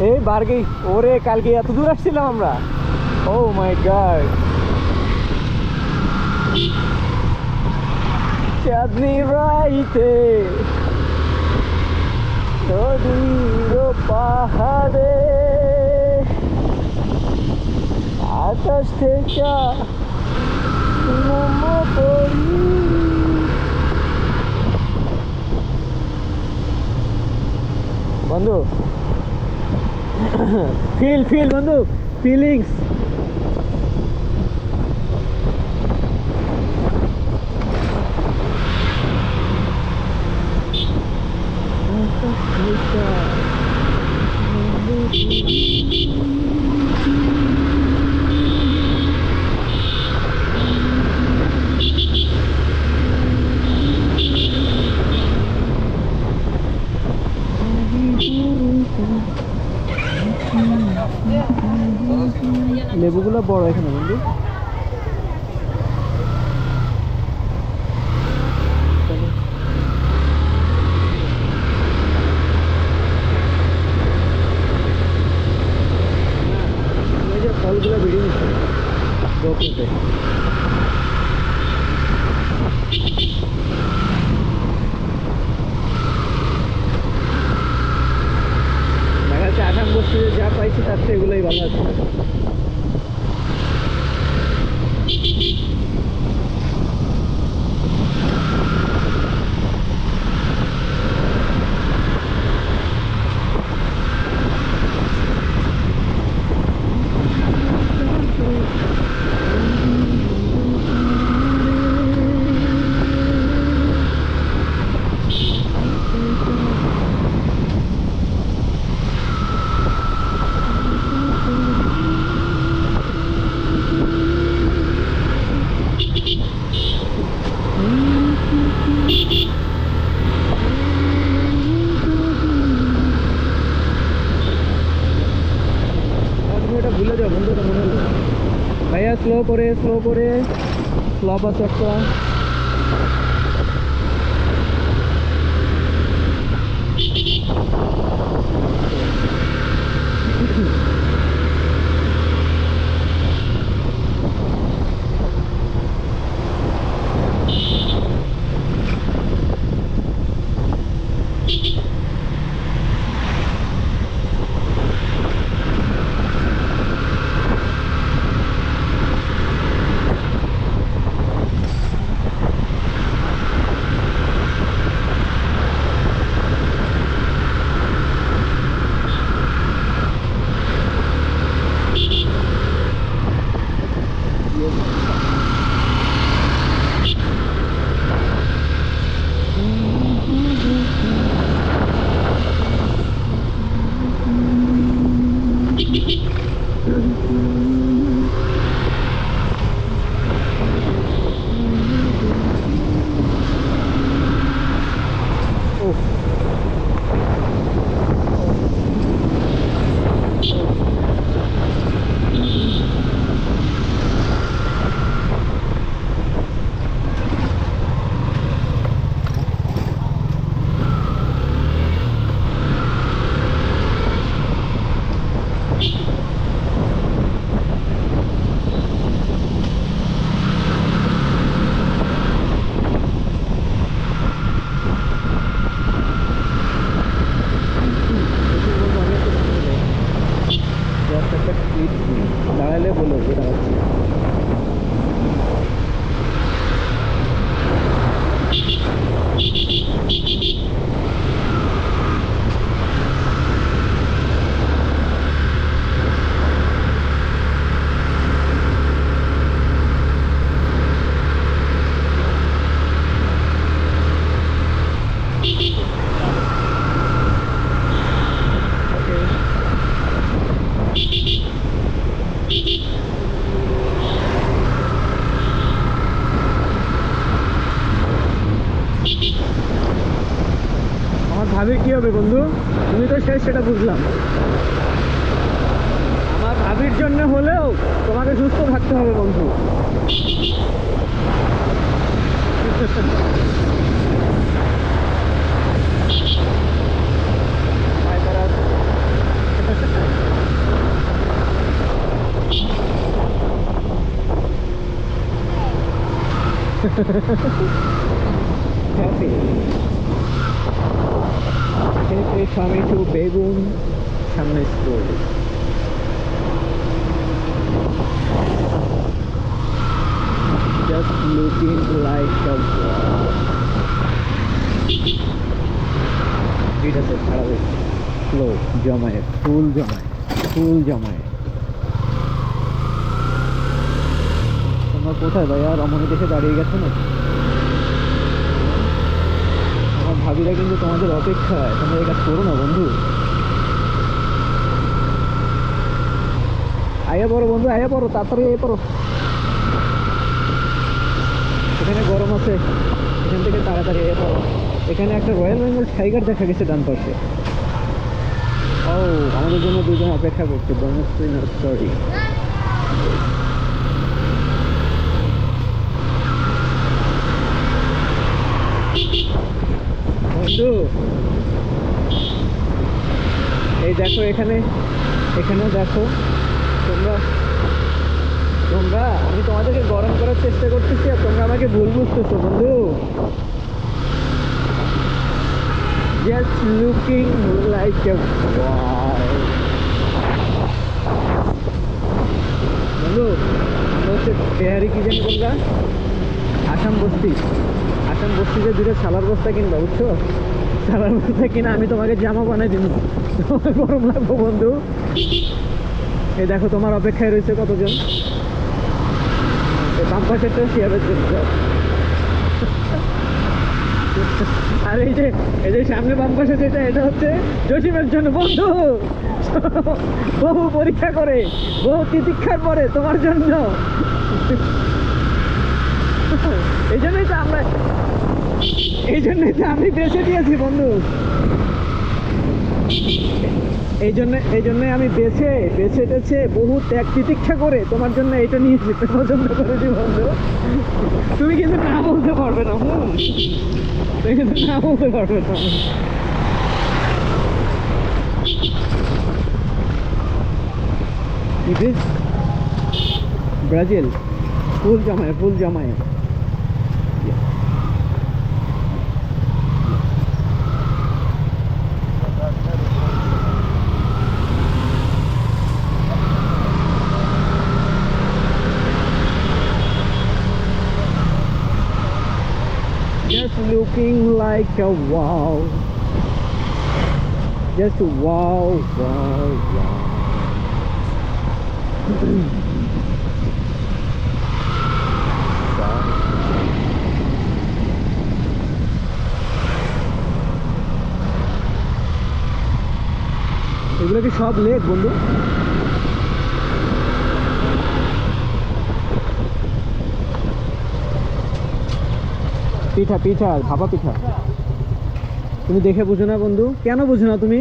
এই বার্গে ওরে কালকে এত দূর আসছিলাম আমরা। ও মাই গড, চাঁদনি রাইতে নদীর পাহাড়ে আকাশ থেকে বন্ধু ফিল ফিল বন্ধু, ফিলিংস। লেবুগুলো বড় এখানে বন্ধু। ফলগুলো বেরিয়ে নিচ্ছে গোপুতে। দেখা যাচ্ছে আসাম বস্তিতে যা পাইছি তার থেকে এগুলোই ভালো আছে। ভুলে যাও বন্ধু, এটা মনে হলো ভাইয়া। স্লো করে স্লো করে, স্লপ আছে একটা। দাঁড়ালে বলো যে দাঁড়াচ্ছি। ভাবির কি হবে বন্ধু? তুমি তো শেষ, সেটা বুঝলাম। আমার ভাবির জন্য হলেও তোমাকে সুস্থ থাকতে হবে বন্ধু। হ্যাপি হেঁটে টমেটো বেগুন সামনে school. Just looking like a wall. এটা তো ছাড়া হয়েছে স্লো জমায়ে ফুল জমায়ে। তোমরা কোথায় ভাইয়া রমণী দেখে দাঁড়িয়ে গেছো না? আমার ভাবিরা কিন্তু তোমাদের অপেক্ষায়, তোমরা এই কাজ করো না বন্ধু। আয়া পড়ো বন্ধু, আয়া পড়ো, তাড়াতাড়ি আয়া পড়ো। এখানে গরম আছে, এখান থেকে তাড়াতাড়ি আয়া পড়ো। এখানে একটা রয়্যাল বেঙ্গল টাইগার দেখা গেছে ডান পাশে। ও আমাদের জন্য দুজন অপেক্ষা করছে, বনশ্রী নার্সারি। বন্ধু এই দেখো, এখানেও দেখো তোমরা আমি তোমাদেরকে গরম করার চেষ্টা করতেছি আর তোমরা আমাকে ভুল বুঝতেছো বন্ধু। Just looking like a wow. বন্ধু আমরা হচ্ছে বিহারি কি জানি বলবা, আসাম বস্তিতে দুটো সালার বস্তা কিনবা, বুঝছো? সালার বস্তা কিনা আমি তোমাকে জামা বানাই দিব, তোমার গরম লাগবো বন্ধু। এই দেখো তোমার অপেক্ষায় রয়েছে কতজন। এই বাম পাশেরটা শিয়াবের জন্য। আর এই যে সামনে বাম পাশে যেটা, এটা হচ্ছে জসিমের জন্য বন্ধু। বহু পরীক্ষা করে, বহু তিতিক্ষার পরে তোমার জন্য। এই জন্যই তো আমি বেছে দিয়েছি বন্ধু। এই জন্যই আমি বেছে বহু ত্যাগ তিতিক্ষা করে তোমার জন্য এটা নিয়েছি, পছন্দ করেছি বন্ধু। তুমি কিন্তু না বলতে পারবে না, তুমি কিন্তু না বলতে পারবে না। ব্রাজিল ফুল জমায়। Just looking like a wow. Just wow. এগুলো কি সব লেক বন্ধু? পিঠা ভাপা পিঠা। তুমি দেখে বুঝো না বন্ধু? কেন বুঝো না তুমি?